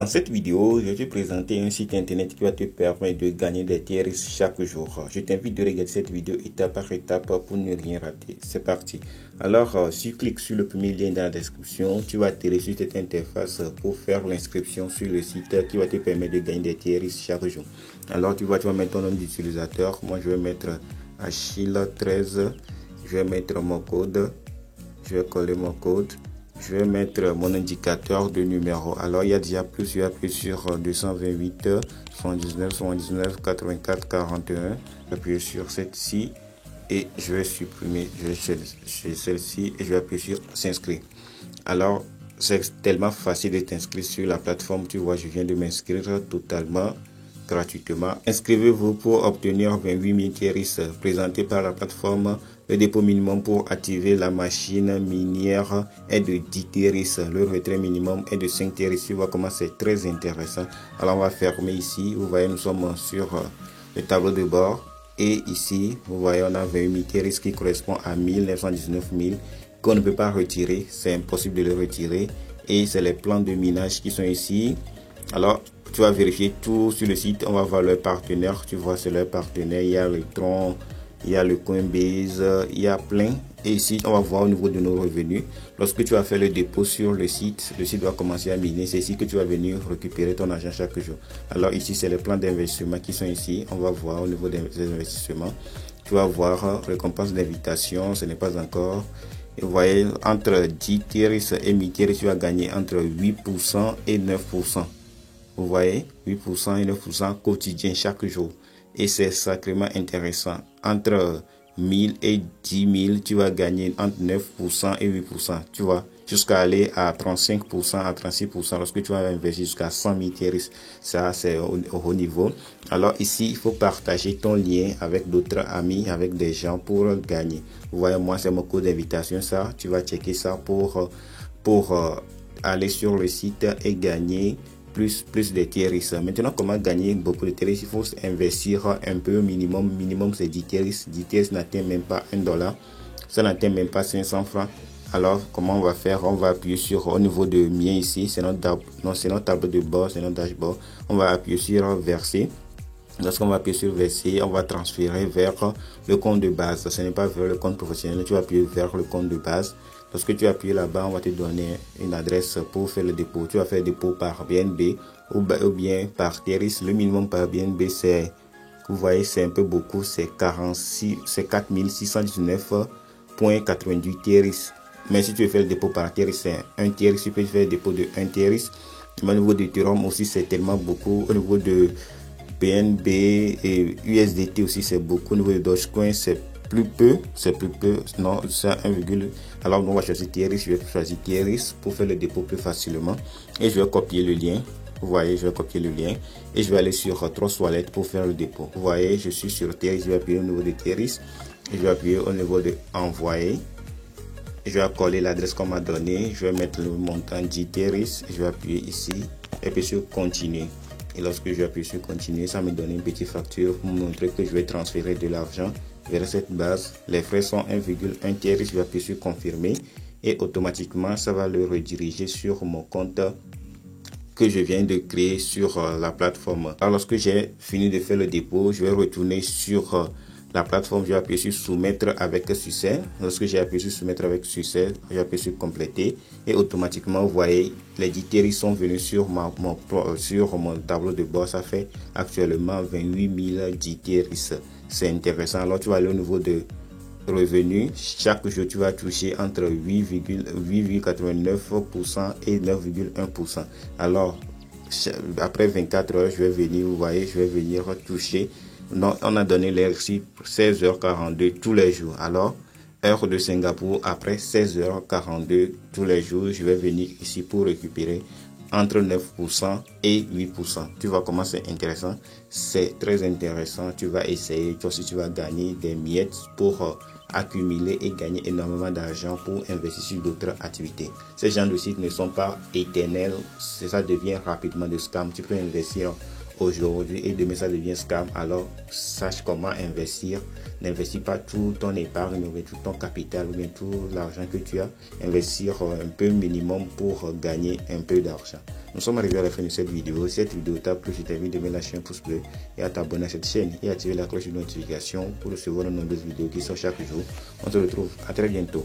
Dans cette vidéo, je vais te présenter un site internet qui va te permettre de gagner des tiers chaque jour. Je t'invite de regarder cette vidéo étape par étape pour ne rien rater. C'est parti. Alors, si tu cliques sur le premier lien dans la description, tu vas atterrir sur cette interface pour faire l'inscription sur le site qui va te permettre de gagner des tiers chaque jour. Alors, tu vas mettre ton nom d'utilisateur. Moi, je vais mettre Achille13. Je vais mettre mon code. Je vais coller mon code. Je vais mettre mon indicateur de numéro. Alors, il y a déjà plus, je vais appuyer sur 228, 79, 79, 84, 41. J'appuie sur celle-ci et je vais supprimer celle-ci et je vais appuyer sur s'inscrire. Alors, c'est tellement facile de t'inscrire sur la plateforme. Tu vois, je viens de m'inscrire totalement gratuitement. Inscrivez-vous pour obtenir 28 000 tiers présentés par la plateforme. Le dépôt minimum pour activer la machine minière est de 10 tiers. Le retrait minimum est de 5 tiers. Tu vois comment c'est très intéressant. Alors on va fermer ici. Vous voyez, nous sommes sur le tableau de bord. Et ici, vous voyez, on a 28 000 tiers qui correspond à 1919 000 qu'on ne peut pas retirer. C'est impossible de le retirer. Et c'est les plans de minage qui sont ici. Alors, tu vas vérifier tout sur le site. On va voir leurs partenaires. Tu vois, c'est leurs partenaires. Il y a le Tron, il y a le Coinbase, il y a plein. Et ici, on va voir au niveau de nos revenus. Lorsque tu vas faire le dépôt sur le site va commencer à miner. C'est ici que tu vas venir récupérer ton argent chaque jour. Alors ici, c'est les plans d'investissement qui sont ici. On va voir au niveau des investissements. Tu vas voir récompense d'invitation. Ce n'est pas encore. Et vous voyez, entre 10 tiers et 1000 tiers, tu vas gagner entre 8% et 9%. Vous voyez, 8% et 9% quotidien chaque jour. Et c'est sacrément intéressant. Entre 1000 et 10 000, tu vas gagner entre 9% et 8%. Tu vois, jusqu'à aller à 35%, à 36%. Lorsque tu vas investir jusqu'à 100 000 tiers, ça c'est au haut niveau. Alors ici, il faut partager ton lien avec d'autres amis, avec des gens pour gagner. Vous voyez, moi c'est mon code d'invitation. Ça, tu vas checker ça pour aller sur le site et gagner plus de tiers. Maintenant, comment gagner beaucoup de tiers? Il faut investir un peu, minimum c'est 10 tiers. 10 tiers n'atteint même pas $1, ça n'atteint même pas 500 francs. Alors comment on va faire? On va appuyer sur au niveau de mien ici, c'est notre tableau de bord, c'est notre dashboard. On va appuyer sur verser. Lorsqu'on va appuyer sur verser, on va transférer vers le compte de base. Ce n'est pas vers le compte professionnel, tu vas appuyer vers le compte de base. Lorsque tu appuies là-bas, on va te donner une adresse pour faire le dépôt. Tu vas faire le dépôt par BNB ou bien par Tieris. Le minimum par BNB, c'est, vous voyez, c'est un peu beaucoup, c'est 4619,98 Tieris. Mais si tu veux faire le dépôt par Tieris, c'est 1 Tieris. Tu peux faire le dépôt de 1 Tieris. Mais au niveau de Ethereum aussi, c'est tellement beaucoup. Au niveau de BNB et USDT aussi, c'est beaucoup. Au niveau de Dogecoin, c'est plus peu, non, c'est 1, alors on va choisir Tieris, je vais choisir Tieris pour faire le dépôt plus facilement et je vais copier le lien. Vous voyez, je vais copier le lien et je vais aller sur Trust Wallet pour faire le dépôt. Vous voyez, je suis sur Tieris, je vais appuyer au niveau de Tieris et je vais appuyer au niveau de envoyer. Je vais coller l'adresse qu'on m'a donnée, je vais mettre le montant 10 Tieris, je vais appuyer ici et puis sur continuer. Et lorsque je vais appuyer sur continuer, ça me donne une petite facture pour me montrer que je vais transférer de l'argent vers cette base. Les frais sont 1,1 tiers. Je vais appuyer sur confirmer et automatiquement ça va le rediriger sur mon compte que je viens de créer sur la plateforme. Alors lorsque j'ai fini de faire le dépôt, je vais retourner sur la plateforme. Je vais appuyer sur soumettre avec succès. Lorsque j'ai appuyé sur soumettre avec succès, je vais appuyer sur compléter et automatiquement vous voyez les 10 tiers sont venus sur mon tableau de bord. Ça fait actuellement 28 000 10 tiers. C'est intéressant. Alors tu vas aller au niveau de revenus. Chaque jour tu vas toucher entre 8,89% et 9,1%. Alors après 24 heures, je vais venir, vous voyez, je vais venir toucher. Non, on a donné l'heure ici 16h42 tous les jours. Alors, heure de Singapour, après 16h42 tous les jours, je vais venir ici pour récupérer entre 9% et 8%. Tu vois comment c'est intéressant. C'est très intéressant. Tu vas essayer. Toi aussi, tu vas gagner des miettes pour accumuler et gagner énormément d'argent pour investir sur d'autres activités. Ces genres de sites ne sont pas éternels. Ça devient rapidement de scam. Tu peux investir aujourd'hui et demain ça devient scam, alors sache comment investir. N'investis pas tout ton épargne, ou bien tout ton capital, ou bien tout l'argent que tu as. Investir un peu minimum pour gagner un peu d'argent. Nous sommes arrivés à la fin de cette vidéo. Si cette vidéo t'a plu, je t'invite à mettre lâcher un pouce bleu et à t'abonner à cette chaîne et activer la cloche de notification pour recevoir de nombreuses vidéos qui sortent chaque jour. On se retrouve à très bientôt.